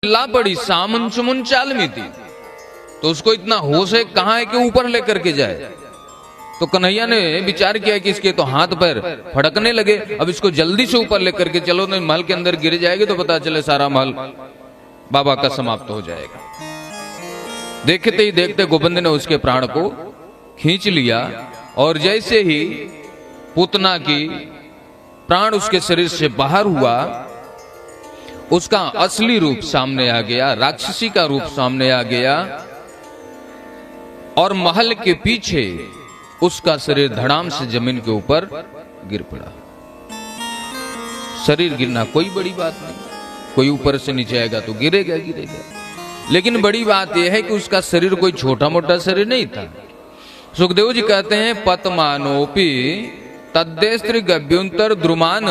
ला पड़ी सामुन चुमुन चाल में थी, तो उसको इतना होश है कहां है कि ऊपर लेकर के जाए। तो कन्हैया ने विचार किया कि इसके तो हाथ पैर फड़कने लगे, अब इसको जल्दी से ऊपर लेकर के चलो, नहीं महल के अंदर गिर जाएगी तो पता चले सारा महल बाबा का समाप्त हो जाएगा। देखते ही देखते गोविंद ने उसके प्राण को खींच लिया, और जैसे ही पूतना की प्राण उसके शरीर से बाहर हुआ, उसका असली रूप सामने आ गया, राक्षसी का रूप सामने आ गया, और महल के पीछे उसका शरीर धड़ाम से जमीन के ऊपर गिर पड़ा। शरीर गिरना कोई बड़ी बात नहीं, कोई ऊपर से नीचे आएगा तो गिरेगा गिरेगा, लेकिन बड़ी बात यह है कि उसका शरीर कोई छोटा मोटा शरीर नहीं था। सुखदेव जी कहते हैं पतमानोपि तद्देस्त्री गभ्युंतर द्रुमान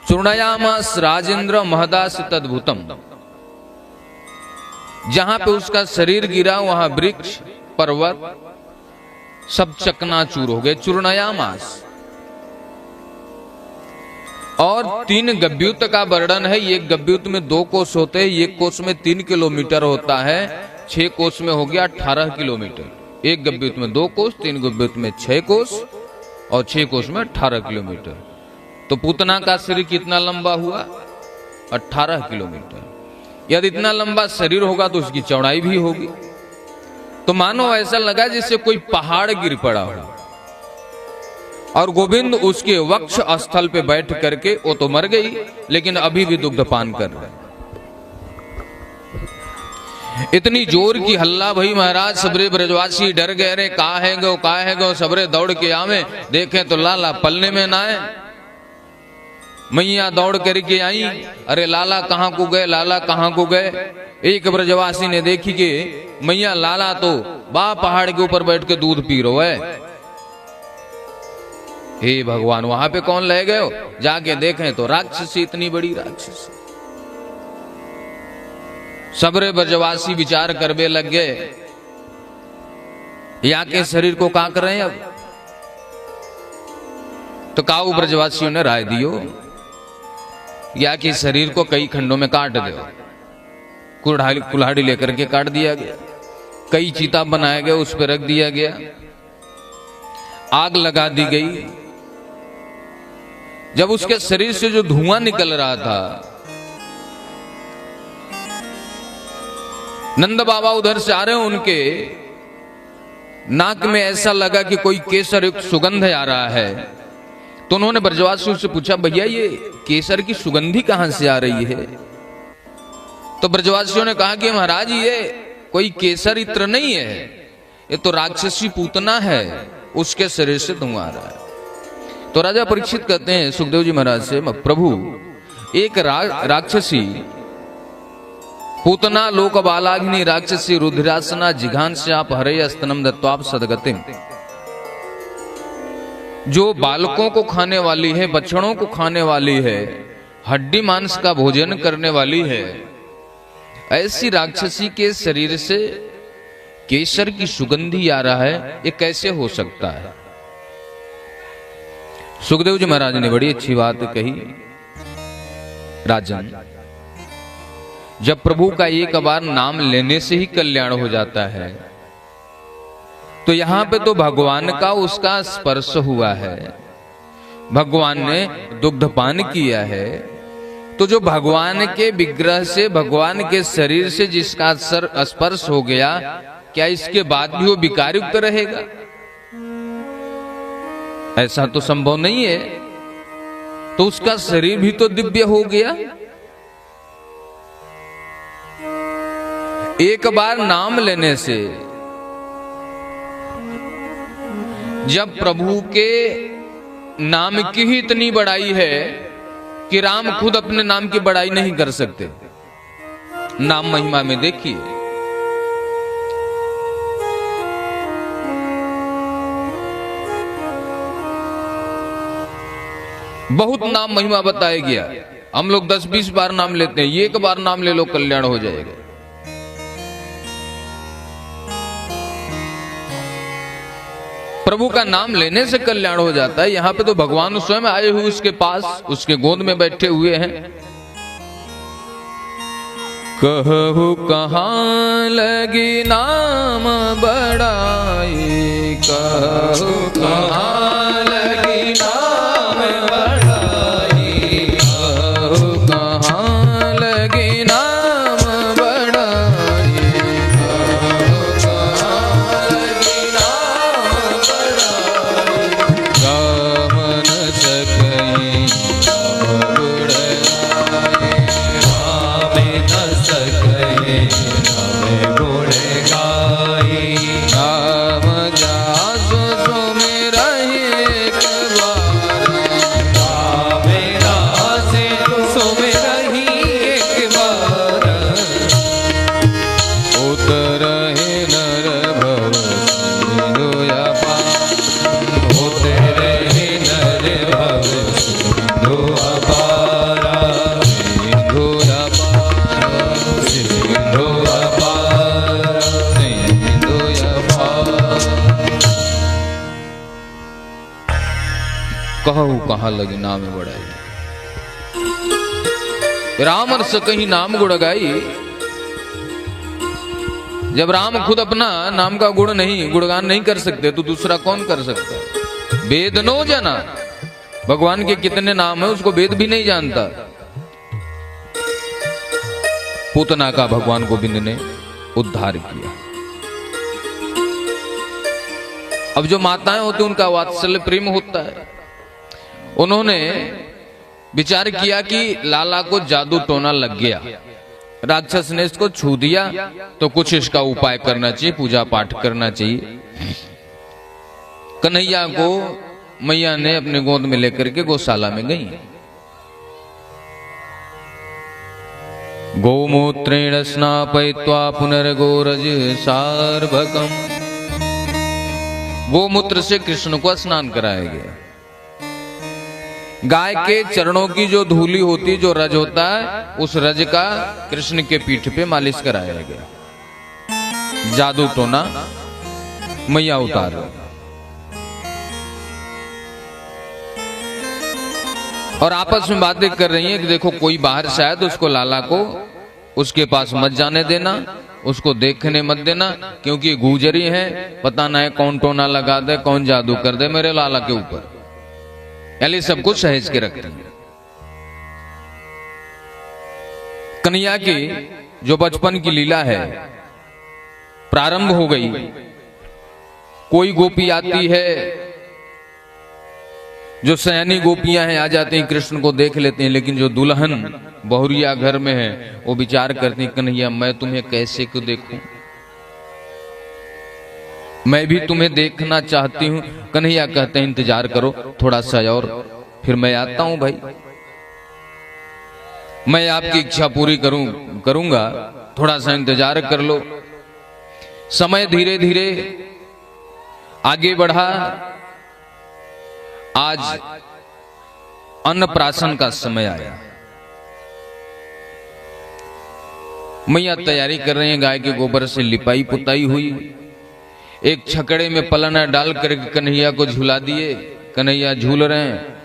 चूर्णयामास राजेंद्र महदास तद्भुतम। जहां पे उसका शरीर गिरा वहां वृक्ष पर्वत सब चकनाचूर हो गए, चूर्णयामास। और 3 गभ्युत का वर्णन है। एक गभ्युत में 2 कोस होते हैं, एक कोस में 3 किलोमीटर होता है, 6 कोस में हो गया 18 किलोमीटर। एक गभ्युत में 2 कोस, 3 गभ्युत में 6 कोस, और 6 कोस में 18 किलोमीटर। तो पूतना का शरीर कितना लंबा हुआ? 18 किलोमीटर। यदि इतना लंबा शरीर होगा तो उसकी चौड़ाई भी होगी। तो मानो ऐसा लगा जैसे कोई पहाड़ गिर पड़ा हो, और गोविंद उसके वक्ष स्थल पे बैठ करके, वो तो मर गई लेकिन अभी भी दुग्धपान कर रहे। इतनी जोर की हल्ला भई महाराज, सबरे ब्रजवासी डर गए, रे कहा है गो सबरे दौड़ के आवे, देखे तो लाला पलने में ना है। मैया दौड़ करके आई, अरे लाला कहां को गए, लाला कहां को गए। एक ब्रजवासी ने देखी कि मैया लाला तो बा पहाड़ के ऊपर बैठ के दूध पी रहा है। हे भगवान, वहां पे कौन ले गए हो? जाके देखें तो राक्षसी, इतनी बड़ी राक्षसी। सबरे ब्रजवासी विचार करने लग गए, या के शरीर को का कर रहे हैं अब। तो काऊ ब्रजवासियों ने राय दियो, या कि शरीर को कई खंडों में काट दो। कुल्हाड़ी लेकर के काट दिया गया, कई चीता बनाए गए, उस पर रख दिया गया, आग लगा दी गई। जब उसके शरीर से जो धुआं निकल रहा था, नंद बाबा उधर से आ रहे हैं, उनके नाक में ऐसा लगा कि कोई केसर युक्त सुगंध आ रहा है। तो उन्होंने ब्रजवासियों से पूछा, भैया ये केसर की सुगंधी कहां से आ रही है? तो ब्रजवासियों ने कहा कि महाराज ये कोई केसर इत्र नहीं है, ये तो राक्षसी पूतना है, उसके शरीर से धुआं आ रहा है। तो राजा परीक्षित कहते हैं सुखदेव जी महाराज से, प्रभु एक राक्षसी पूतना लोक बालाग्नि राक्षसी रुद्रासना जिघान से आप हरे स्तनम दत्वाप सदगतिम, जो बालकों को खाने वाली है, बछड़ों को खाने वाली है, हड्डी मांस का भोजन करने वाली है, ऐसी राक्षसी के शरीर से केसर की सुगंधी आ रहा है, ये कैसे हो सकता है? सुखदेव जी महाराज ने बड़ी अच्छी बात कही, राजन जब प्रभु का एक बार नाम लेने से ही कल्याण हो जाता है, तो यहां पे तो भगवान का उसका स्पर्श हुआ है, भगवान ने दुग्धपान किया है। तो जो भगवान के विग्रह से, भगवान के शरीर से जिसका स्पर्श हो गया, क्या इसके बाद भी वो विकारयुक्त रहेगा? ऐसा तो संभव नहीं है। तो उसका शरीर भी तो दिव्य हो गया। एक बार नाम लेने से, जब प्रभु के नाम की ही इतनी बड़ाई है कि राम खुद अपने नाम की बड़ाई नहीं कर सकते। नाम महिमा में देखिए, बहुत नाम महिमा बताया गया। हम लोग 10-20 बार नाम लेते हैं, एक बार नाम ले लो कल्याण हो जाएगा। प्रभु का नाम लेने से कल्याण हो जाता है। यहां पे तो भगवान स्वयं आए हुए उसके पास, उसके गोद में बैठे हुए हैं। कहु कहाँ लगी नाम बड़ाई, कहु कहाँ लगी नाम बड़ाई, कहु कहाँ लगी नाम बड़ाई, कहु कहाँ लगी नाम बड़ाई, गाम न सकई कहु कहाँ लगी नाम बड़ाई। राम रस कहीं नाम गुण गाई। जब राम खुद अपना नाम का गुण नहीं, गुणगान नहीं कर सकते तो दूसरा कौन कर सकता है। वेद नो जाना, भगवान के कितने नाम है उसको वेद भी नहीं जानता। पूतना का भगवान गोविंद ने उद्धार किया। अब जो माताएं होती उनका वात्सल्य प्रेम होता है। उन्होंने विचार किया कि लाला को जादू टोना लग गया, राक्षस ने इसको छू दिया, तो कुछ इसका उपाय करना चाहिए, पूजा पाठ करना चाहिए। कन्हैया को मैया ने अपने गोद में लेकर के गौशाला में गई। गोमूत्रेण स्नापयित्वा पुनर्गोरज सार्वकम। गोमूत्र से कृष्ण को स्नान कराया गया। गाय के चरणों की जो धूली होती, जो रज होता है, उस रज का कृष्ण के पीठ पे मालिश कराया गया। जादू टोना मैया उतार। और आपस में बातें कर रही हैं कि देखो कोई बाहर से आए तो उसको लाला को उसके पास मत जाने देना, उसको देखने मत देना, क्योंकि गुजरी है, पता ना है कौन टोना लगा दे, कौन जादू कर दे मेरे लाला के ऊपर। यानी सब कुछ सहेज के रखते हैं। कन्हैया की जो बचपन की लीला है प्रारंभ हो गई। कोई गोपी आती है, जो सयानी गोपियां हैं आ जाती हैं, कृष्ण को देख लेते हैं, लेकिन जो दुल्हन बहुरिया घर में है वो विचार करती हैं, कन्हैया मैं तुम्हें कैसे क्यों देखूं, मैं भी तुम्हें देखना चाहती हूं। कन्हैया कहते हैं इंतजार करो थोड़ा सा और, फिर मैं आता हूं भाई, मैं आपकी इच्छा पूरी करूंगा, थोड़ा सा इंतजार कर लो। समय धीरे धीरे आगे बढ़ा। आज अन्नप्राशन का समय आया। मैया तैयारी कर रही हैं, गाय के गोबर से लिपाई पुताई हुई। एक छकड़े में पलना डाल करके कन्हैया को झूला दिए। कन्हैया झूल रहे हैं,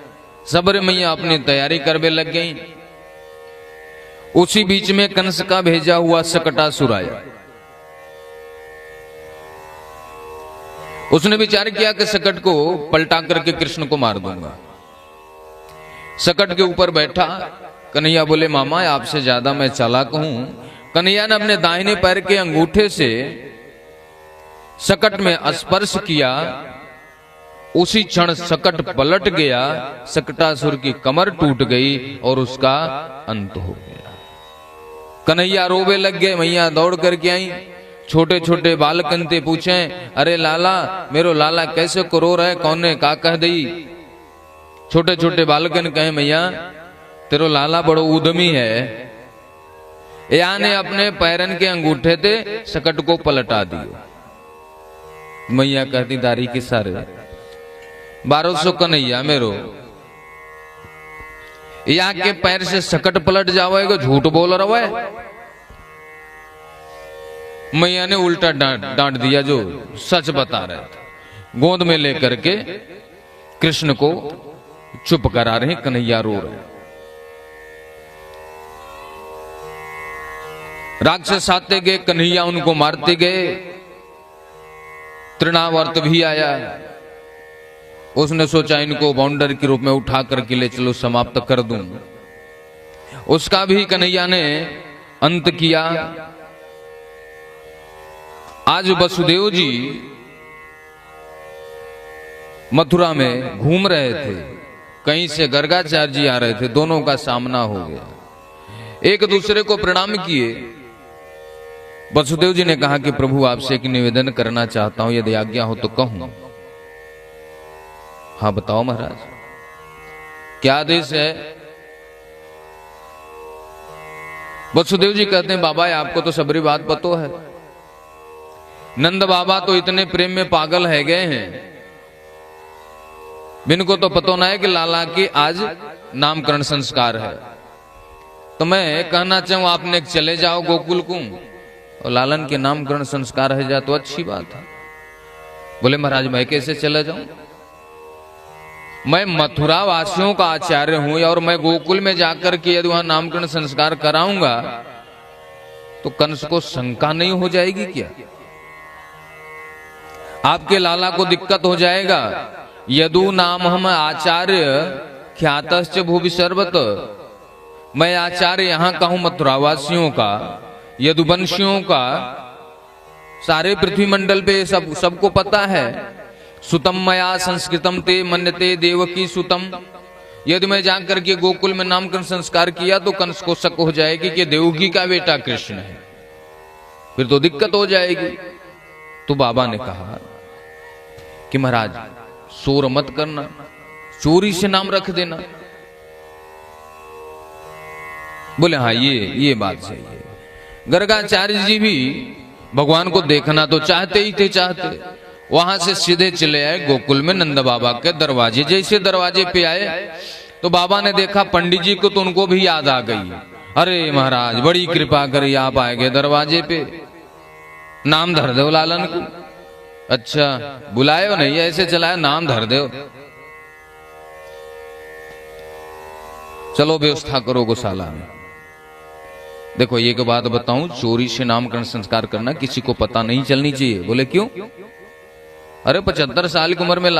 सबरे मैया अपनी तैयारी करने लग गई। उसी बीच में कंस का भेजा हुआ सकटासुर आया। उसने विचार किया कि सकट को पलटा करके कृष्ण को मार दूंगा। सकट के ऊपर बैठा। कन्हैया बोले मामा आपसे ज्यादा मैं चालाक हूं। कन्हैया ने अपने दाहिने पैर के अंगूठे से सकट में स्पर्श किया। उसी क्षण सकट पलट गया, सकटासुर की कमर टूट गई और उसका अंत हो गया। कन्हैया रोवे लग गए। मैया दौड़ करके आई। छोटे छोटे बालकन ते पूछे, अरे लाला मेरो लाला कैसे को रो रहे, कौन ने का कह दी। छोटे छोटे बालकन कहे मैया तेरो लाला बड़ो उद्यमी है, या ने अपने पैरन के अंगूठे ते सकट को पलटा दियो। मैया कहती दारी के सारे 1200 कन्हैया मेरो, या के पैर से सकट पलट जाओगे, झूठ बोल रहा है। मैया ने उल्टा डांट दिया जो सच बता रहे थे। गोद में लेकर के कृष्ण को चुप करा रहे। कन्हैया रो रहे। राक्षस आते गए, कन्हैया उनको मारते गए। तृणावर्त भी आया, उसने सोचा इनको बाउंडर के रूप में उठा करके ले चलो, समाप्त कर दूं। उसका भी कन्हैया ने अंत किया। आज वसुदेव जी मथुरा में घूम रहे थे, कहीं से गर्गाचार्य जी आ रहे थे, दोनों का सामना हो गया। एक दूसरे को प्रणाम किए। वसुदेव जी ने कहा कि प्रभु आपसे एक निवेदन करना चाहता हूं, यदि आज्ञा हो तो कहूं। हाँ बताओ महाराज, क्या आदेश है? वसुदेव जी कहते हैं बाबा आपको तो सबरी बात पतो है, नंद बाबा तो इतने प्रेम में पागल है गए हैं, इनको तो पतो ना है कि लाला की आज नामकरण संस्कार है। तो मैं कहना चाहूं आपने चले जाओ गोकुल को और लालन के नामकरण संस्कार है जा तो अच्छी बात है। बोले महाराज मैं कैसे चला जाऊं, मैं मथुरा वासियों का आचार्य हूं और मैं गोकुल में जाकर के यदि वहां नामकरण संस्कार कराऊंगा तो कंस को शंका नहीं हो जाएगी क्या? आपके लाला को दिक्कत हो जाएगा। यदु नाम हम आचार्य ख्यातश्च भूवि सर्वत, मैं आचार्य यहां का हूं मथुरावासियों का, यदुवंशियों का, सारे पृथ्वी मंडल पे सबको पता है। सुतम मया संस्कृतम ते मन्यते देवकी सुतम, यदि मैं जाकर के गोकुल में नामकरण संस्कार किया तो कंस को शक हो जाएगी कि देवकी का बेटा कृष्ण है, फिर तो दिक्कत हो जाएगी। तो बाबा ने कहा कि महाराज शोर मत करना, चोरी से नाम रख देना। बोले हाँ ये बात सही है। गर्गाचार्य जी भी भगवान को देखना तो चाहते ही थे, चाहते वहां से सीधे चले आए गोकुल में नंद बाबा के दरवाजे। जैसे दरवाजे पे आए तो बाबा ने देखा पंडित जी को, तो उनको भी याद आ गई, अरे महाराज बड़ी कृपा करी आप आए गए दरवाजे पे, नाम धर दो लालन को। अच्छा बुलाए हो नहीं, ऐसे चलाए, नाम धर दो, चलो व्यवस्था करो गौशाला में। देखो एक बात बताऊं, चोरी से नामकरण संस्कार करना किसी को पता नहीं चलनी चाहिए। बोले क्यों? अरे 75 साल की उम्र में